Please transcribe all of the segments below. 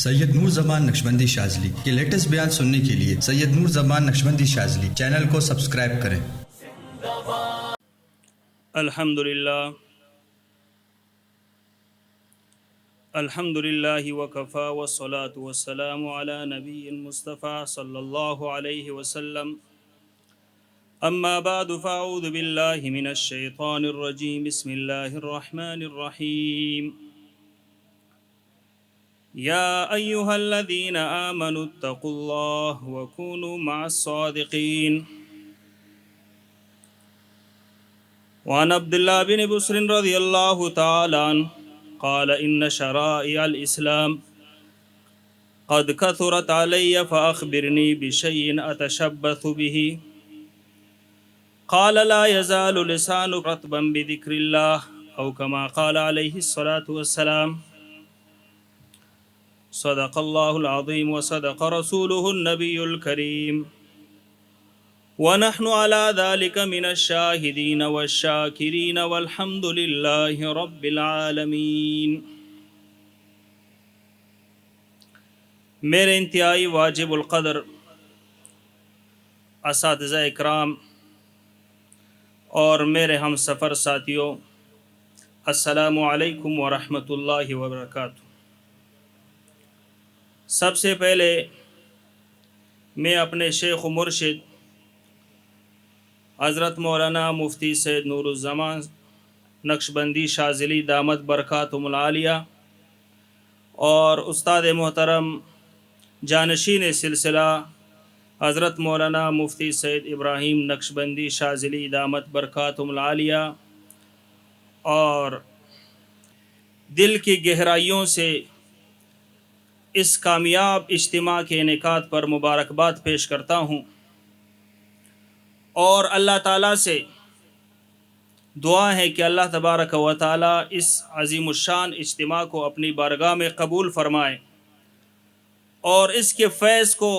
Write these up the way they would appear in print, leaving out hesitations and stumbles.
سید نور زمان نقشبندی شاذلی کے لیٹسٹ بیان سننے کے لیے سید نور زمان نقشبندی شاذلی چینل کو سبسکرائب کریں۔ الحمدللہ وکفا والصلاة والسلام علی نبی المصطفیٰ صلی اللہ علیہ وسلم، اما بعد فاعوذ باللہ من الشیطان الرجیم، بسم اللہ الرحمن الرحیم۔ یا ایہا الذین آمنوا اتقوا اللہ وکونوا مع الصادقین۔ وعن عبد الله بن بسر رضی اللہ تعالی عنہ قال ان شرائع الاسلام قد كثرت علی فاخبرنی بشیء اتشبث به قال لا يزال لسانك رطبا بذکر اللہ او كما قال علیہ الصلاة والسلام۔ صدق اللہ العظیم وصدق رسوله النبی الکریم، ونحن على ذلك من الشاہدین والشاکرین والحمد للہ رب العالمین۔ میرے انتہائی واجب القدر اساتذہ اکرام اور میرے ہم سفر ساتھیوں، السلام علیکم ورحمۃ اللہ وبرکاتہ۔ سب سے پہلے میں اپنے شیخ و مرشد حضرت مولانا مفتی سید نور الزمان نقشبندی شاذلی دامت برکاتہم العالیہ اور استاد محترم جانشین سلسلہ حضرت مولانا مفتی سید ابراہیم نقشبندی شاذلی دامت برکاتہم العالیہ اور دل کی گہرائیوں سے اس کامیاب اجتماع کے انعقاد پر مبارکباد پیش کرتا ہوں، اور اللہ تعالیٰ سے دعا ہے کہ اللہ تبارک و تعالیٰ اس عظیم الشان اجتماع کو اپنی بارگاہ میں قبول فرمائے اور اس کے فیض کو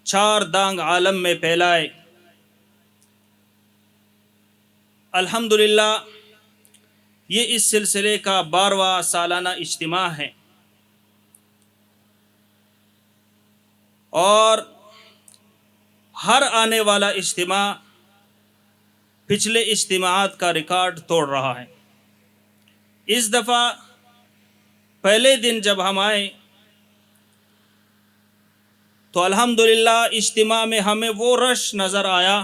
چار دانگ عالم میں پھیلائے۔ الحمدللہ یہ اس سلسلے کا 12واں سالانہ اجتماع ہے، اور ہر آنے والا اجتماع پچھلے اجتماعات کا ریکارڈ توڑ رہا ہے۔ اس دفعہ پہلے دن جب ہم آئے تو الحمدللہ اجتماع میں ہمیں وہ رش نظر آیا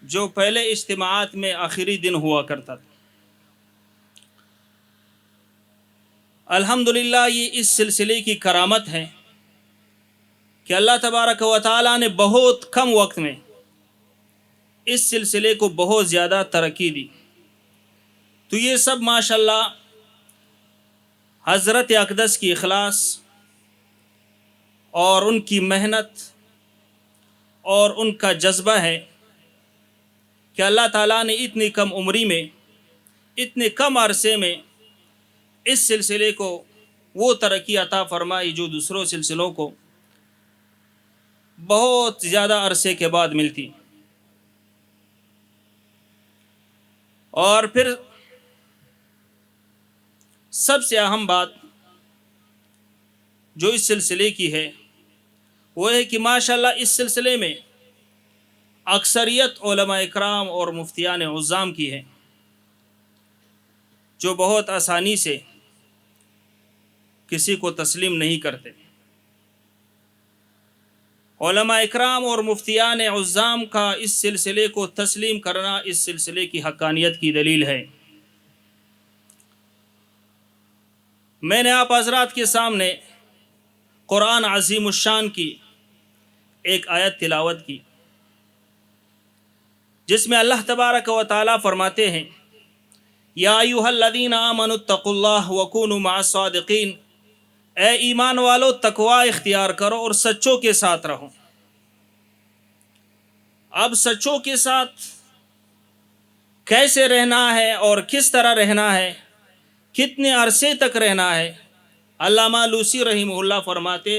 جو پہلے اجتماعات میں آخری دن ہوا کرتا تھا۔ الحمدللہ یہ اس سلسلے کی کرامت ہے کہ اللہ تبارک و تعالیٰ نے بہت کم وقت میں اس سلسلے کو بہت زیادہ ترقی دی۔ تو یہ سب ماشاءاللہ حضرت اقدس کی اخلاص اور ان کی محنت اور ان کا جذبہ ہے کہ اللہ تعالیٰ نے اتنی کم عمری میں، اتنے کم عرصے میں اس سلسلے کو وہ ترقی عطا فرمائی جو دوسروں سلسلوں کو بہت زیادہ عرصے کے بعد ملتی۔ اور پھر سب سے اہم بات جو اس سلسلے کی ہے وہ ہے کہ ماشاءاللہ اس سلسلے میں اکثریت علماء اکرام اور مفتیان عظام کی ہے، جو بہت آسانی سے کسی کو تسلیم نہیں کرتے۔ علماء اکرام اور مفتیان عظام کا اس سلسلے کو تسلیم کرنا اس سلسلے کی حقانیت کی دلیل ہے۔ میں نے آپ حضرات کے سامنے قرآن عظیم الشان کی ایک آیت تلاوت کی، جس میں اللہ تبارک و تعالیٰ فرماتے ہیں، یا ایھا الذین آمنوا اتقوا اللہ وکونوا مع الصادقین، اے ایمان والو تقوی اختیار کرو اور سچوں کے ساتھ رہو۔ اب سچوں کے ساتھ کیسے رہنا ہے اور کس طرح رہنا ہے، کتنے عرصے تک رہنا ہے، علامہ لوسی رحمہ اللہ فرماتے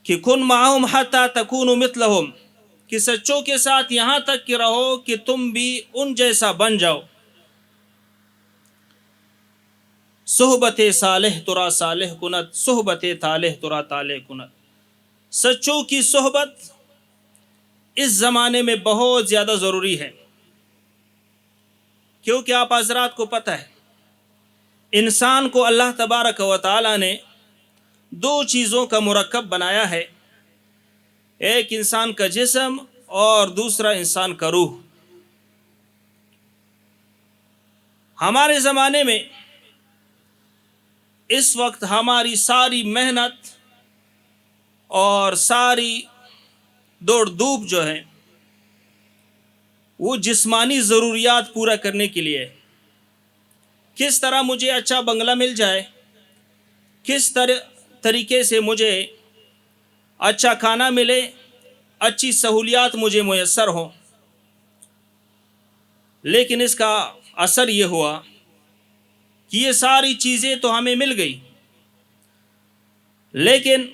کہ کن معہم حتی تکون مثلہم، کہ سچوں کے ساتھ یہاں تک کہ رہو کہ تم بھی ان جیسا بن جاؤ۔ صحبت صالح ترا صالح کنت، صحبت طالح ترا طالح کنت. سچوں کی صحبت اس زمانے میں بہت زیادہ ضروری ہے، کیونکہ آپ حضرات کو پتہ ہے انسان کو اللہ تبارک و تعالی نے دو چیزوں کا مرکب بنایا ہے، ایک انسان کا جسم اور دوسرا انسان کا روح. ہمارے زمانے میں اس وقت ہماری ساری محنت اور ساری دوڑ دھوپ جو ہے وہ جسمانی ضروریات پورا کرنے کے لیے ہے. کس طرح مجھے اچھا بنگلہ مل جائے، کس طریقے سے مجھے اچھا کھانا ملے، اچھی سہولیات مجھے میسر ہوں. لیکن اس کا اثر یہ ہوا کہ یہ ساری چیزیں تو ہمیں مل گئی، لیکن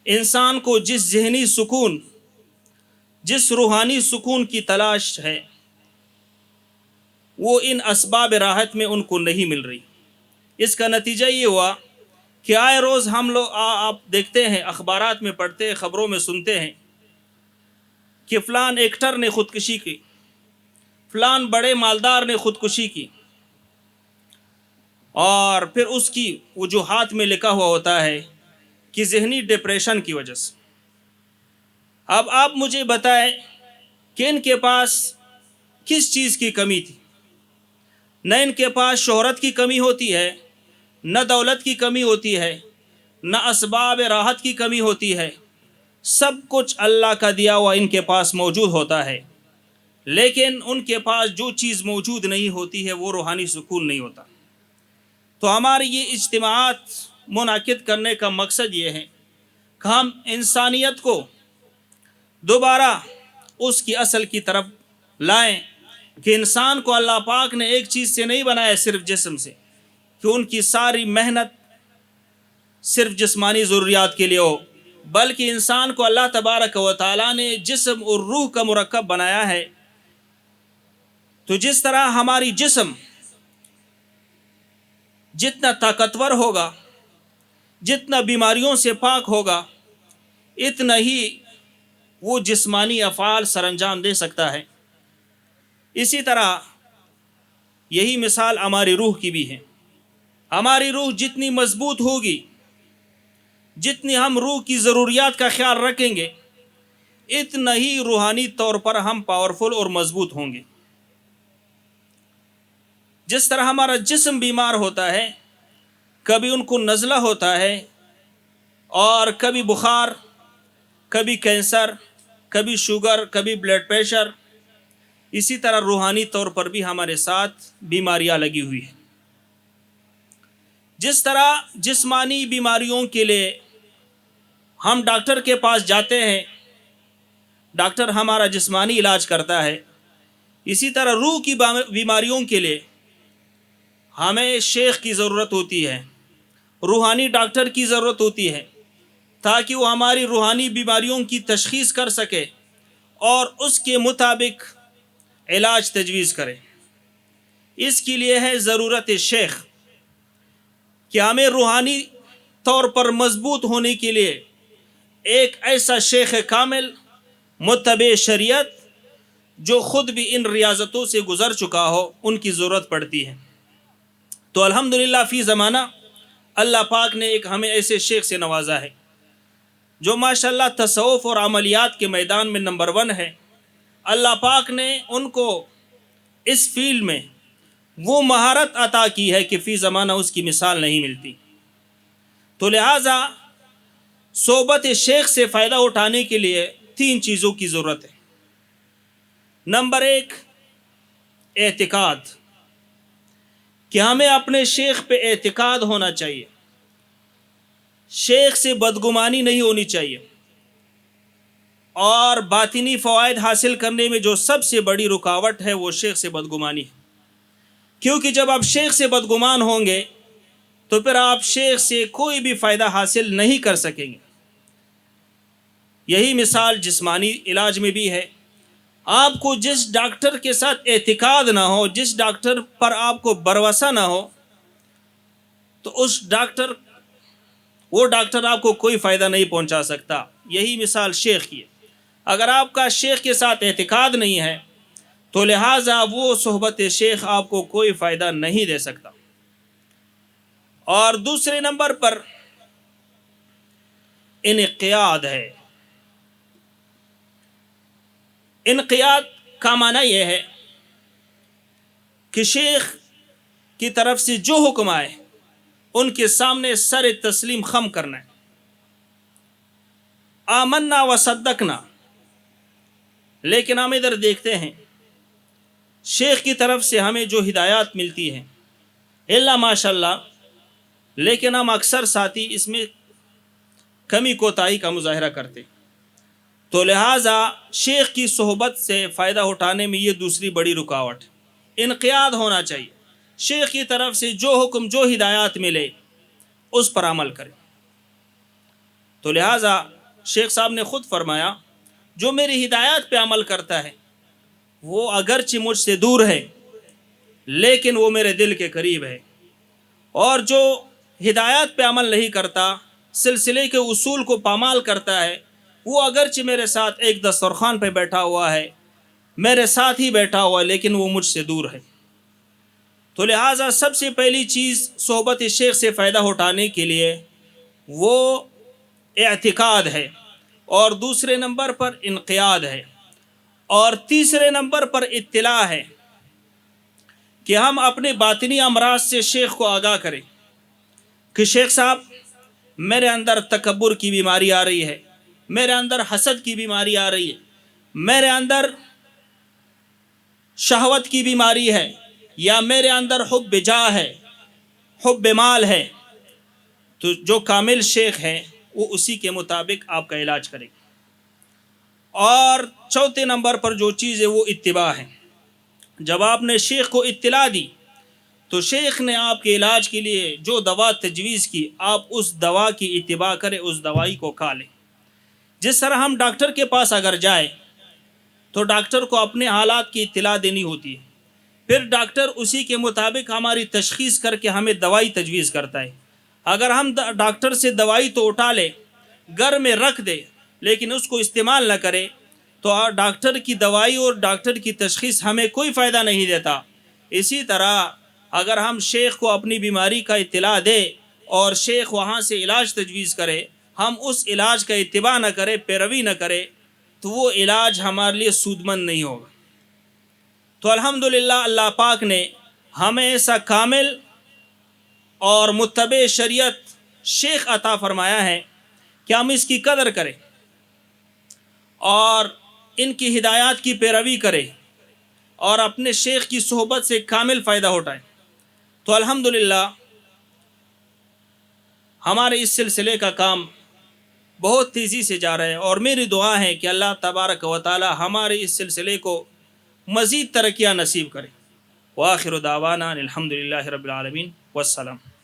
انسان کو جس ذہنی سکون، جس روحانی سکون کی تلاش ہے وہ ان اسباب راحت میں ان کو نہیں مل رہی. اس کا نتیجہ یہ ہوا کہ آئے روز ہم لوگ آپ دیکھتے ہیں، اخبارات میں پڑھتے ہیں، خبروں میں سنتے ہیں کہ فلان ایکٹر نے خودکشی کی، فلان بڑے مالدار نے خودکشی کی، اور پھر اس کی وجوہات میں لکھا ہوا ہوتا ہے کہ ذہنی ڈپریشن کی وجہ سے. اب آپ مجھے بتائیں کہ ان کے پاس کس چیز کی کمی تھی؟ نہ ان کے پاس شہرت کی کمی ہوتی ہے، نہ دولت کی کمی ہوتی ہے، نہ اسباب راحت کی کمی ہوتی ہے. سب کچھ اللہ کا دیا ہوا ان کے پاس موجود ہوتا ہے، لیکن ان کے پاس جو چیز موجود نہیں ہوتی ہے وہ روحانی سکون نہیں ہوتا. تو ہماری یہ اجتماعات منعقد کرنے کا مقصد یہ ہے کہ ہم انسانیت کو دوبارہ اس کی اصل کی طرف لائیں کہ انسان کو اللہ پاک نے ایک چیز سے نہیں بنایا صرف جسم سے، کہ ان کی ساری محنت صرف جسمانی ضروریات کے لیے ہو، بلکہ انسان کو اللہ تبارک و تعالیٰ نے جسم اور روح کا مرکب بنایا ہے. تو جس طرح ہماری جسم جتنا طاقتور ہوگا، جتنا بیماریوں سے پاک ہوگا، اتنا ہی وہ جسمانی افعال سر انجام دے سکتا ہے. اسی طرح یہی مثال ہماری روح کی بھی ہے. ہماری روح جتنی مضبوط ہوگی، جتنی ہم روح کی ضروریات کا خیال رکھیں گے، اتنا ہی روحانی طور پر ہم پاورفل اور مضبوط ہوں گے. جس طرح ہمارا جسم بیمار ہوتا ہے، کبھی ان کو نزلہ ہوتا ہے، اور کبھی بخار، کبھی کینسر، کبھی شوگر، کبھی بلڈ پریشر، اسی طرح روحانی طور پر بھی ہمارے ساتھ بیماریاں لگی ہوئی ہیں. جس طرح جسمانی بیماریوں کے لیے ہم ڈاکٹر کے پاس جاتے ہیں، ڈاکٹر ہمارا جسمانی علاج کرتا ہے، اسی طرح روح کی بیماریوں کے لیے ہمیں شیخ کی ضرورت ہوتی ہے، روحانی ڈاکٹر کی ضرورت ہوتی ہے، تاکہ وہ ہماری روحانی بیماریوں کی تشخیص کر سکے اور اس کے مطابق علاج تجویز کرے. اس کے لیے ہے ضرورت شیخ کہ ہمیں روحانی طور پر مضبوط ہونے کے لیے ایک ایسا شیخ کامل متبع شریعت جو خود بھی ان ریاضتوں سے گزر چکا ہو، ان کی ضرورت پڑتی ہے. تو الحمدللہ فی زمانہ اللہ پاک نے ایک ہمیں ایسے شیخ سے نوازا ہے جو ماشاءاللہ تصوف اور عملیات کے میدان میں نمبر 1 ہے. اللہ پاک نے ان کو اس فیلڈ میں وہ مہارت عطا کی ہے کہ فی زمانہ اس کی مثال نہیں ملتی. تو لہٰذا صحبت شیخ سے فائدہ اٹھانے کے لیے 3 چیزوں کی ضرورت ہے. نمبر 1، اعتقاد، کہ ہمیں اپنے شیخ پہ اعتقاد ہونا چاہیے، شیخ سے بدگمانی نہیں ہونی چاہیے. اور باطنی فوائد حاصل کرنے میں جو سب سے بڑی رکاوٹ ہے وہ شیخ سے بدگمانی ہے، کیونکہ جب آپ شیخ سے بدگمان ہوں گے تو پھر آپ شیخ سے کوئی بھی فائدہ حاصل نہیں کر سکیں گے. یہی مثال جسمانی علاج میں بھی ہے. آپ کو جس ڈاکٹر کے ساتھ اعتقاد نہ ہو، جس ڈاکٹر پر آپ کو بھروسہ نہ ہو، تو وہ ڈاکٹر آپ کو کوئی فائدہ نہیں پہنچا سکتا. یہی مثال شیخ کی ہے. اگر آپ کا شیخ کے ساتھ اعتقاد نہیں ہے تو لہٰذا وہ صحبت شیخ آپ کو کوئی فائدہ نہیں دے سکتا. اور دوسرے نمبر پر انقیاد ہے. انقیاد کا معنی یہ ہے کہ شیخ کی طرف سے جو حکم آئے ان کے سامنے سر تسلیم خم کرنا ہے. آمنا و صدقنا. لیکن ہم ادھر دیکھتے ہیں شیخ کی طرف سے ہمیں جو ہدایات ملتی ہیں اللہ ماشاء اللہ، لیکن ہم اکثر ساتھی اس میں کمی کوتاہی کا مظاہرہ کرتے. تو لہٰذا شیخ کی صحبت سے فائدہ اٹھانے میں یہ دوسری بڑی رکاوٹ. انقیاد ہونا چاہیے. شیخ کی طرف سے جو حکم جو ہدایات ملے اس پر عمل کرے. تو لہٰذا شیخ صاحب نے خود فرمایا جو میری ہدایات پہ عمل کرتا ہے وہ اگرچہ مجھ سے دور ہے لیکن وہ میرے دل کے قریب ہے، اور جو ہدایات پہ عمل نہیں کرتا، سلسلے کے اصول کو پامال کرتا ہے، وہ اگرچہ میرے ساتھ ایک دسترخوان پہ بیٹھا ہوا ہے، میرے ساتھ ہی بیٹھا ہوا ہے، لیکن وہ مجھ سے دور ہے. تو لہٰذا سب سے پہلی چیز صحبت شیخ سے فائدہ اٹھانے کے لیے وہ اعتقاد ہے، اور دوسرے نمبر پر انقیاد ہے، اور تیسرے نمبر پر اطلاع ہے کہ ہم اپنے باطنی امراض سے شیخ کو آگاہ کریں کہ شیخ صاحب میرے اندر تکبر کی بیماری آ رہی ہے، میرے اندر حسد کی بیماری آ رہی ہے، میرے اندر شہوت کی بیماری ہے، یا میرے اندر حب جاہ ہے، حب مال ہے. تو جو کامل شیخ ہے وہ اسی کے مطابق آپ کا علاج کرے. اور چوتھے نمبر پر جو چیز ہے وہ اتباع ہے. جب آپ نے شیخ کو اطلاع دی تو شیخ نے آپ کے علاج کے لیے جو دوا تجویز کی آپ اس دوا کی اتباع کریں، اس دوائی کو کھا لیں. جس طرح ہم ڈاکٹر کے پاس اگر جائیں تو ڈاکٹر کو اپنے حالات کی اطلاع دینی ہوتی ہے، پھر ڈاکٹر اسی کے مطابق ہماری تشخیص کر کے ہمیں دوائی تجویز کرتا ہے. اگر ہم ڈاکٹر سے دوائی تو اٹھا لے، گھر میں رکھ دے، لیکن اس کو استعمال نہ کرے تو ڈاکٹر کی دوائی اور ڈاکٹر کی تشخیص ہمیں کوئی فائدہ نہیں دیتا. اسی طرح اگر ہم شیخ کو اپنی بیماری کا اطلاع دے اور شیخ وہاں سے علاج تجویز کرے، ہم اس علاج کا اتباع نہ کرے، پیروی نہ کرے، تو وہ علاج ہمارے لیے سود مند نہیں ہوگا. تو الحمدللہ اللہ پاک نے ہمیں ایسا کامل اور متبع شریعت شیخ عطا فرمایا ہے کہ ہم اس کی قدر کریں اور ان کی ہدایات کی پیروی کریں اور اپنے شیخ کی صحبت سے کامل فائدہ اٹھائیں. تو الحمدللہ ہمارے اس سلسلے کا کام بہت تیزی سے جا رہا ہے، اور میری دعا ہے کہ اللہ تبارک و تعالی ہمارے اس سلسلے کو مزید ترقیاں نصیب کرے. وآخر دعوانا الحمدللہ رب العالمین والسلام.